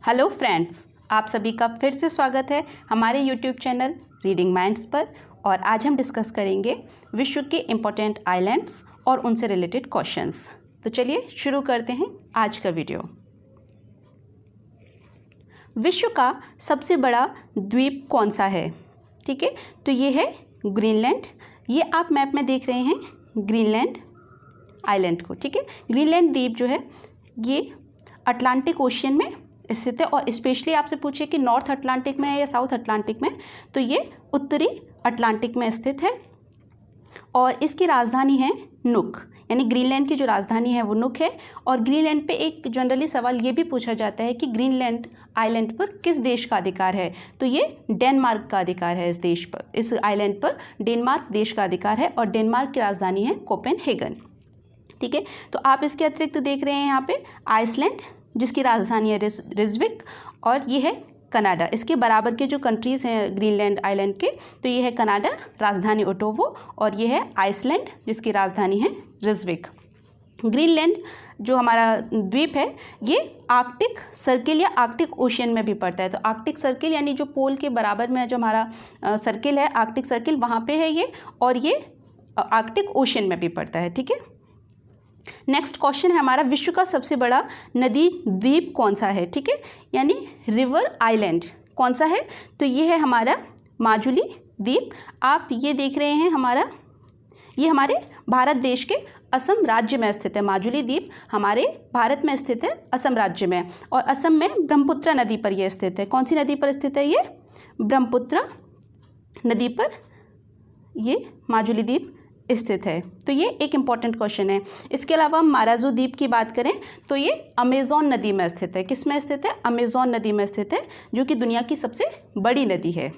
Hello friends, आप सभी का फिर से स्वागत है हमारे यूट्यूब चैनल रीडिंग माइंड्स पर। और आज हम डिस्कस करेंगे विश्व के इम्पोर्टेंट आइलैंड्स और उनसे रिलेटेड क्वेश्चंस। तो चलिए शुरू करते हैं आज का वीडियो। विश्व का सबसे बड़ा द्वीप कौन सा है? ठीक है, तो ये है ग्रीनलैंड। ये आप मैप में देख रहे हैं ग्रीनलैंड आइलैंड को। ठीक है, ग्रीनलैंड द्वीप जो है ये अटलांटिक ओशियन में स्थित है। और स्पेशली आपसे पूछे कि नॉर्थ अटलांटिक में है या साउथ अटलांटिक में, तो ये उत्तरी अटलांटिक में स्थित है। और इसकी राजधानी है नुक, यानी ग्रीनलैंड की जो राजधानी है वो नुक है। और ग्रीनलैंड पे एक जनरली सवाल ये भी पूछा जाता है कि ग्रीनलैंड आइलैंड पर किस देश का अधिकार है? तो ये डेनमार्क का अधिकार है। इस देश पर, इस आइलैंड पर डेनमार्क देश का अधिकार है और डेनमार्क की राजधानी है कोपेनहेगन। ठीक है, तो आप इसके अतिरिक्त देख रहे हैं यहाँ पे आइसलैंड जिसकी राजधानी है रिजविक, और ये है कनाडा। इसके बराबर के जो कंट्रीज़ हैं ग्रीनलैंड आइलैंड के, तो ये है कनाडा, राजधानी ओटोवो, और ये है आइसलैंड जिसकी राजधानी है रिजविक। ग्रीनलैंड जो हमारा द्वीप है ये आर्कटिक सर्किल या आर्कटिक ओशियन में भी पड़ता है। तो आर्कटिक सर्किल यानी जो पोल के बराबर में जो हमारा सर्किल है आर्कटिक सर्किल, वहाँ पे है ये, और ये आर्कटिक ओशियन में भी पड़ता है। ठीक है, नेक्स्ट क्वेश्चन है हमारा, विश्व का सबसे बड़ा नदी द्वीप कौन सा है? ठीक है, यानी रिवर आइलैंड कौन सा है? तो ये है हमारा माजुली द्वीप। आप ये देख रहे हैं ये हमारे भारत देश के असम राज्य में स्थित है। माजुली द्वीप हमारे भारत में स्थित है, असम राज्य में। और असम में ब्रह्मपुत्र नदी पर यह स्थित है। कौन सी नदी पर स्थित है? ये ब्रह्मपुत्र नदी पर ये माजुली द्वीप स्थित है। तो ये एक इम्पॉर्टेंट क्वेश्चन है। इसके अलावा हम माराजू द्वीप की बात करें तो ये अमेज़न नदी में स्थित है। किस में स्थित है? अमेज़न नदी में स्थित है, जो कि दुनिया की सबसे बड़ी नदी है।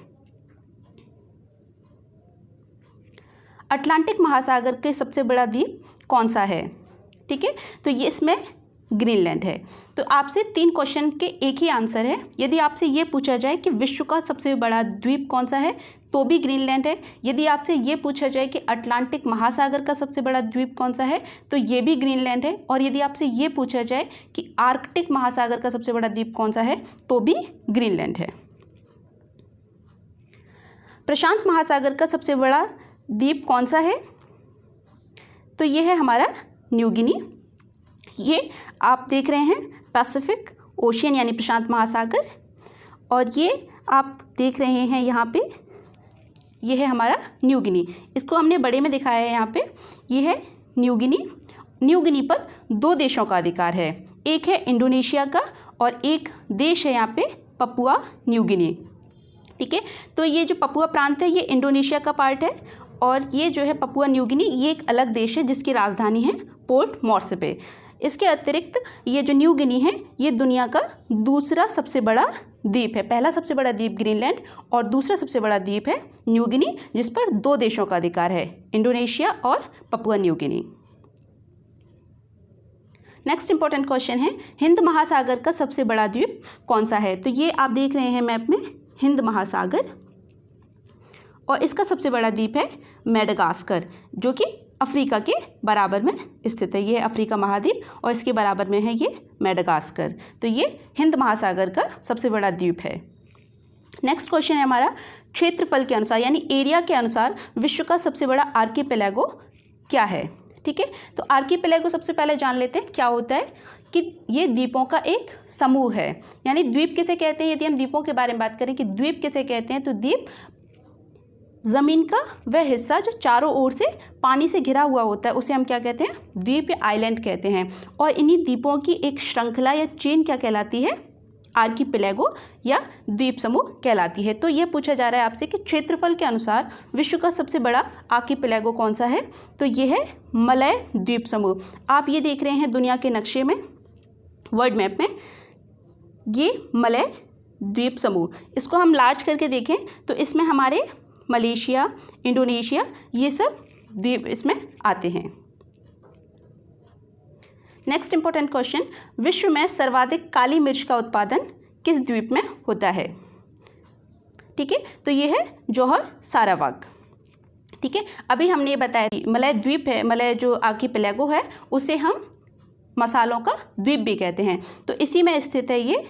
अटलांटिक महासागर के सबसे बड़ा द्वीप कौन सा है? ठीक है, तो ये इसमें ग्रीनलैंड है। तो आपसे 3 क्वेश्चन के एक ही आंसर है। यदि आपसे ये पूछा जाए कि विश्व का सबसे बड़ा द्वीप कौन सा है, तो भी ग्रीनलैंड है। यदि आपसे ये पूछा जाए कि अटलांटिक महासागर का सबसे बड़ा द्वीप कौन सा है, तो ये भी ग्रीनलैंड है। और यदि आपसे ये पूछा जाए कि आर्कटिक महासागर का सबसे बड़ा द्वीप कौन सा है, तो भी ग्रीनलैंड है। प्रशांत महासागर का सबसे बड़ा द्वीप कौन सा है? तो ये है हमारा न्यू गिनी। ये आप देख रहे हैं पैसिफिक ओशियन यानी प्रशांत महासागर, और ये आप देख रहे हैं यहाँ पे ये है हमारा न्यू गिनी। इसको हमने बड़े में दिखाया है यहाँ पे। ये है न्यू गिनी। न्यू गिनी पर 2 देशों का अधिकार है, एक है इंडोनेशिया का और एक देश है यहाँ पे पपुआ न्यू गिनी। ठीक है, तो ये जो पपुआ प्रांत है ये इंडोनेशिया का पार्ट है, और ये जो है पपुआ न्यू गिनी ये एक अलग देश है जिसकी राजधानी है पोर्ट मोर्सेपे। इसके अतिरिक्त ये जो न्यू गिनी है ये दुनिया का दूसरा सबसे बड़ा द्वीप है। पहला सबसे बड़ा द्वीप ग्रीनलैंड और दूसरा सबसे बड़ा द्वीप है न्यू गिनी, जिस पर 2 देशों का अधिकार है, इंडोनेशिया और Papua New Guinea. Next important question है, हिंद महासागर का सबसे बड़ा द्वीप कौन सा है? तो ये आप देख रहे हैं मैप में हिंद महासागर, और इसका सबसे बड़ा द्वीप है मेडागास्कर, जो कि अफ्रीका के बराबर में स्थित है। ये है अफ्रीका महाद्वीप और इसके बराबर में है ये मेडागास्कर। तो ये हिंद महासागर का सबसे बड़ा द्वीप है। नेक्स्ट क्वेश्चन है हमारा, क्षेत्रफल के अनुसार यानी एरिया के अनुसार विश्व का सबसे बड़ा आर्कीपेलागो क्या है? ठीक है, तो आर्कीपेलागो सबसे पहले जान लेते हैं क्या होता है। कि ये द्वीपों का एक समूह है। यानी द्वीप किसे कहते हैं? यदि हम द्वीपों के बारे में बात करें कि द्वीप किसे कहते हैं, तो द्वीप ज़मीन का वह हिस्सा जो चारों ओर से पानी से घिरा हुआ होता है उसे हम क्या कहते हैं? द्वीप या आइलैंड कहते हैं। और इन्हीं द्वीपों की एक श्रृंखला या चेन क्या कहलाती है? आर्कीपेलागो या द्वीप समूह कहलाती है। तो ये पूछा जा रहा है आपसे कि क्षेत्रफल के अनुसार विश्व का सबसे बड़ा आर्कीपेलागो कौन सा है? तो ये है मलय द्वीप समूह। आप ये देख रहे हैं दुनिया के नक्शे में, वर्ल्ड मैप में, ये मलय द्वीप समूह। इसको हम लार्ज करके देखें तो इसमें हमारे मलेशिया, इंडोनेशिया, ये सब द्वीप इसमें आते हैं। नेक्स्ट इंपॉर्टेंट क्वेश्चन, विश्व में सर्वाधिक काली मिर्च का उत्पादन किस द्वीप में होता है? ठीक है, तो ये है जौहर सारावाग। ठीक है, अभी हमने बताया मलय द्वीप है, मलय जो आर्कीपेलागो है उसे हम मसालों का द्वीप भी कहते हैं। तो इसी में स्थित है ये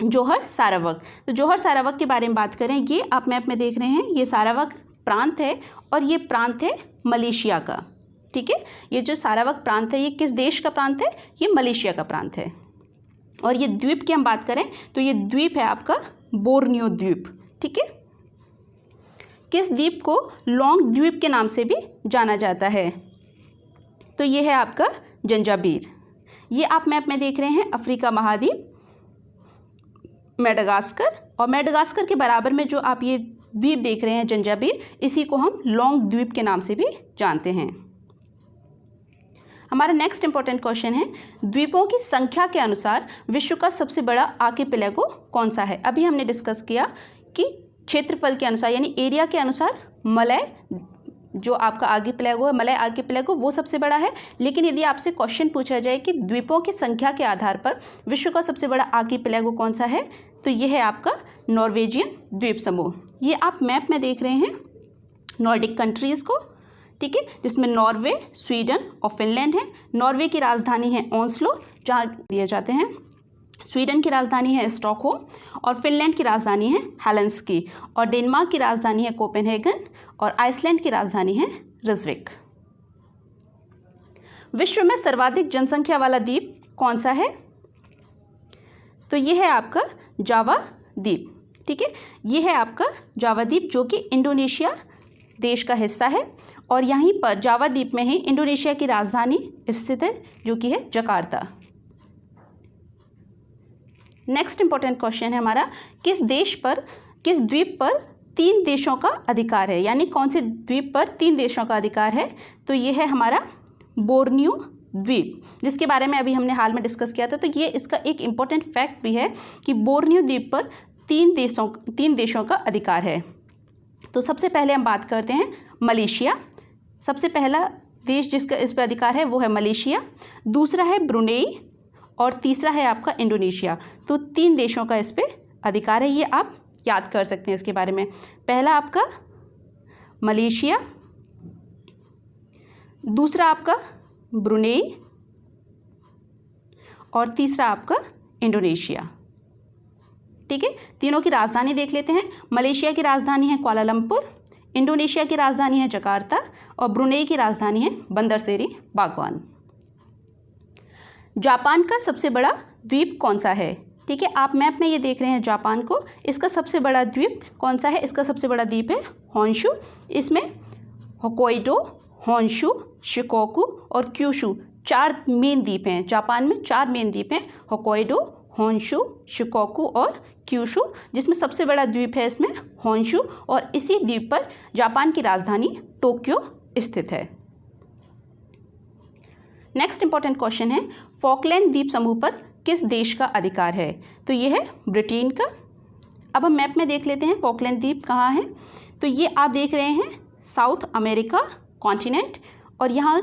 जौहर सारावक। तो जौहर सारावक के बारे में बात करें, ये आप मैप में देख रहे हैं, ये सारावक प्रांत है और ये प्रांत है मलेशिया का। ठीक है, ये जो सारावक प्रांत है ये किस देश का प्रांत है? ये मलेशिया का प्रांत है। और ये द्वीप की हम बात करें तो ये द्वीप है आपका बोर्नियो द्वीप। ठीक है, किस द्वीप को लॉन्ग द्वीप के नाम से भी जाना जाता है? तो ये है आपका जंजाबीर। ये आप मैप में देख रहे हैं अफ्रीका महाद्वीप, मेडागास्कर, और मेडागास्कर के बराबर में जो आप ये द्वीप देख रहे हैं जंजाबीर, इसी को हम लॉन्ग द्वीप के नाम से भी जानते हैं। हमारा नेक्स्ट इंपॉर्टेंट क्वेश्चन है, द्वीपों की संख्या के अनुसार विश्व का सबसे बड़ा आर्किपेलागो कौन सा है? अभी हमने डिस्कस किया कि क्षेत्रफल के अनुसार यानी एरिया के अनुसार मलय जो आपका आर्किपेलागो है, मलय आर्किपेलागो, वो सबसे बड़ा है। लेकिन यदि आपसे क्वेश्चन पूछा जाए कि द्वीपों की संख्या के आधार पर विश्व का सबसे बड़ा आर्किपेलागो कौन सा है, तो ये है आपका नॉर्वेजियन द्वीप समूह। ये आप मैप में देख रहे हैं नॉर्डिक कंट्रीज़ को। ठीक है, जिसमें नॉर्वे, स्वीडन और फिनलैंड है। नॉर्वे की राजधानी है ओस्लो, जहाँ दिए जाते हैं। स्वीडन की राजधानी है स्टॉकहोम और फिनलैंड की राजधानी है हेलेंस्की, और डेनमार्क की राजधानी है कोपेनहेगन और आइसलैंड की राजधानी है रिजविक। विश्व में सर्वाधिक जनसंख्या वाला द्वीप कौन सा है? तो ये है आपका जावा द्वीप। ठीक है, ये है आपका जावा द्वीप जो कि इंडोनेशिया देश का हिस्सा है, और यहीं पर जावा द्वीप में ही इंडोनेशिया की राजधानी स्थित है जो कि है जकार्ता। नेक्स्ट इंपॉर्टेंट क्वेश्चन है हमारा, किस द्वीप पर 3 देशों का अधिकार है? यानी कौन से द्वीप पर 3 देशों का अधिकार है? तो ये है हमारा बोर्नियो द्वीप, जिसके बारे में अभी हमने हाल में डिस्कस किया था। तो ये इसका एक इम्पॉर्टेंट फैक्ट भी है कि बोर्नियो द्वीप पर 3 देशों का अधिकार है। तो सबसे पहले हम बात करते हैं मलेशिया। सबसे पहला देश जिसका इस पर अधिकार है वो है मलेशिया, दूसरा है ब्रुनेई और तीसरा है आपका इंडोनेशिया। तो 3 देशों का इस पर अधिकार है, ये आप याद कर सकते हैं इसके बारे में। पहला आपका मलेशिया, दूसरा आपका ब्रुनेई और तीसरा आपका इंडोनेशिया। ठीक है, तीनों की राजधानी देख लेते हैं। मलेशिया की राजधानी है कुआलालंपुर, इंडोनेशिया की राजधानी है जकार्ता और ब्रुनेई की राजधानी है बंदर सेरी बागवान। जापान का सबसे बड़ा द्वीप कौन सा है? ठीक है, आप मैप में ये देख रहे हैं जापान को। इसका सबसे बड़ा द्वीप कौन सा है? इसका सबसे बड़ा द्वीप है होन्शु। इसमें होक्काइडो, होन्शु, शिकोकू और क्यूशु 4 मेन द्वीप हैं। जापान में 4 मेन द्वीप हैं, होक्काइडो, होन्शु, शिकोकू और क्यूशु, जिसमें सबसे बड़ा द्वीप है इसमें होन्शु, और इसी द्वीप पर जापान की राजधानी टोक्यो स्थित है। नेक्स्ट इंपॉर्टेंट क्वेश्चन है, फॉकलैंड द्वीप समूह पर किस देश का अधिकार है? तो ये है ब्रिटेन का। अब हम मैप में देख लेते हैं फॉकलैंड द्वीप कहाँ है। तो ये आप देख रहे हैं साउथ अमेरिका कॉन्टिनेंट, और यहाँ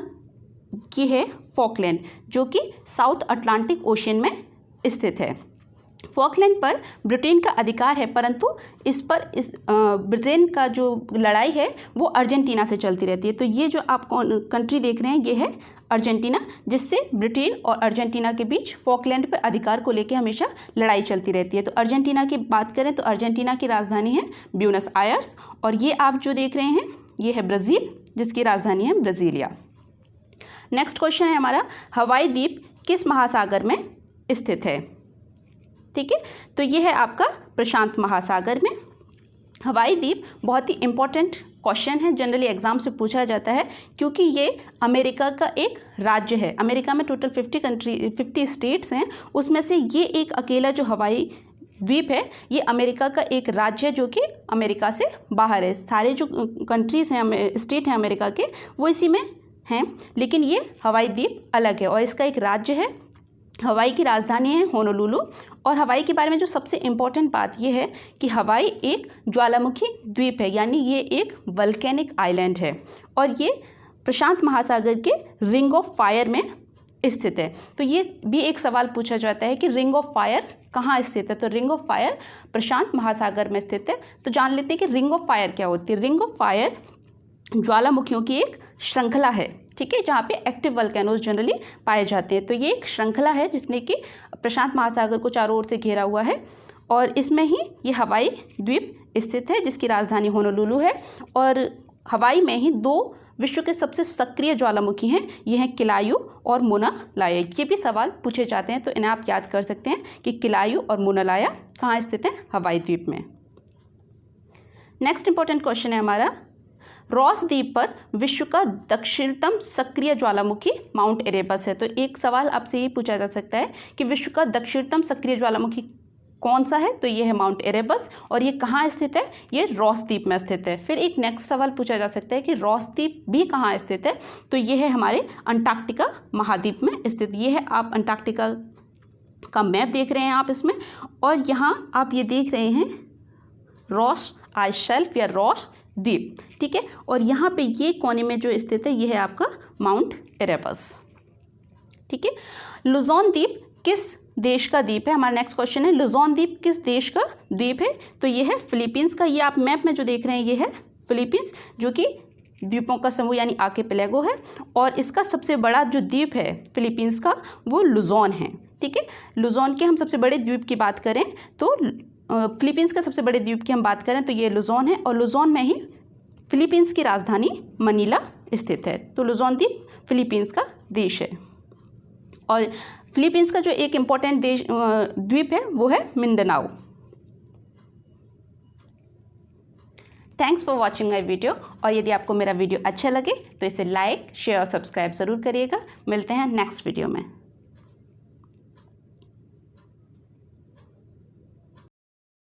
की है फॉकलैंड जो कि साउथ अटलांटिक ओशियन में स्थित है। फॉकलैंड पर ब्रिटेन का अधिकार है, परंतु इस ब्रिटेन का जो लड़ाई है वो अर्जेंटीना से चलती रहती है। तो ये जो आप कंट्री देख रहे हैं ये है अर्जेंटीना, जिससे ब्रिटेन और अर्जेंटीना के बीच फॉकलैंड पर अधिकार को लेकर हमेशा लड़ाई चलती रहती है। तो अर्जेंटीना की बात करें तो अर्जेंटीना की राजधानी है ब्यूनस आयर्स, और ये आप जो देख रहे हैं ये है ब्राज़ील, जिसकी राजधानी है ब्राज़ीलिया। नेक्स्ट क्वेश्चन है हमारा, हवाई द्वीप किस महासागर में स्थित है? ठीक है, तो ये है आपका प्रशांत महासागर में। हवाई द्वीप बहुत ही इम्पोर्टेंट क्वेश्चन है, जनरली एग्जाम से पूछा जाता है, क्योंकि ये अमेरिका का एक राज्य है। अमेरिका में टोटल 50 स्टेट्स हैं, उसमें से ये एक अकेला जो हवाई द्वीप है ये अमेरिका का एक राज्य है जो कि अमेरिका से बाहर है। सारे जो कंट्रीज़ हैं, स्टेट हैं अमेरिका के, वो इसी में हैं, लेकिन ये हवाई द्वीप अलग है और इसका एक राज्य है। हवाई की राजधानी है होनोलुलु, और हवाई के बारे में जो सबसे इम्पॉर्टेंट बात यह है कि हवाई एक ज्वालामुखी द्वीप है, यानी ये एक वल्केनिक आइलैंड है, और ये प्रशांत महासागर के रिंग ऑफ फायर में स्थित है। तो ये भी एक सवाल पूछा जाता है कि रिंग ऑफ फायर कहाँ स्थित है? तो रिंग ऑफ फायर प्रशांत महासागर में स्थित है। तो जान लेते हैं कि रिंग ऑफ फायर क्या होती है। रिंग ऑफ फायर ज्वालामुखियों की एक श्रृंखला है, ठीक है, जहाँ पे एक्टिव वल्केनोज जनरली पाए जाते हैं। तो ये एक श्रृंखला है जिसने कि प्रशांत महासागर को चारों ओर से घेरा हुआ है, और इसमें ही ये हवाई द्वीप स्थित है जिसकी राजधानी होनोलुलु है। और हवाई में ही 2 विश्व के सबसे सक्रिय ज्वालामुखी हैं, ये हैं किलायु और मोना लाया। ये भी सवाल पूछे जाते हैं तो इन्हें आप याद कर सकते हैं कि किलायु और मोना लाया कहाँ स्थित हैं, हवाई द्वीप में। नेक्स्ट इंपॉर्टेंट क्वेश्चन है हमारा, रॉस द्वीप पर विश्व का दक्षिणतम सक्रिय ज्वालामुखी माउंट एरेबस है। तो एक सवाल आपसे ये पूछा जा सकता है कि विश्व का दक्षिणतम सक्रिय ज्वालामुखी कौन सा है, तो ये है माउंट एरेबस और ये कहाँ स्थित है, ये रॉस द्वीप में स्थित है। फिर एक नेक्स्ट सवाल पूछा जा सकता है कि रॉस द्वीप भी कहाँ स्थित है, तो ये है हमारे अंटार्कटिका महाद्वीप में स्थित। ये है, आप अंटार्कटिका का मैप देख रहे हैं आप इसमें, और यहाँ आप ये देख रहे हैं रॉस आइस शेल्फ या रॉस द्वीप, ठीक है। और यहाँ पे ये कोने में जो स्थित है ये है आपका माउंट एरेबस, ठीक है। लुजोन द्वीप किस देश का द्वीप है, हमारा नेक्स्ट क्वेश्चन है, लुजोन द्वीप किस देश का द्वीप है, तो ये है फिलीपींस का। ये आप मैप में जो देख रहे हैं ये है फिलीपींस, जो कि द्वीपों का समूह यानी आर्किपेलागो है। और इसका सबसे बड़ा जो द्वीप है फिलीपींस का वो लुजोन है, ठीक है। लुजोन के हम सबसे बड़े द्वीप की बात करें तो फिलीपींस के सबसे बड़े द्वीप की हम बात करें तो ये लुजोन है, और लुजोन में ही फिलीपींस की राजधानी मनीला स्थित है। तो लुजोन द्वीप फिलीपींस का देश है। और फिलीपींस का जो एक इम्पॉर्टेंट देश द्वीप है वो है Mindanao. Thanks for watching my video. और यदि आपको मेरा वीडियो अच्छा लगे तो इसे लाइक, शेयर और सब्सक्राइब ज़रूर करिएगा। मिलते हैं नेक्स्ट वीडियो में।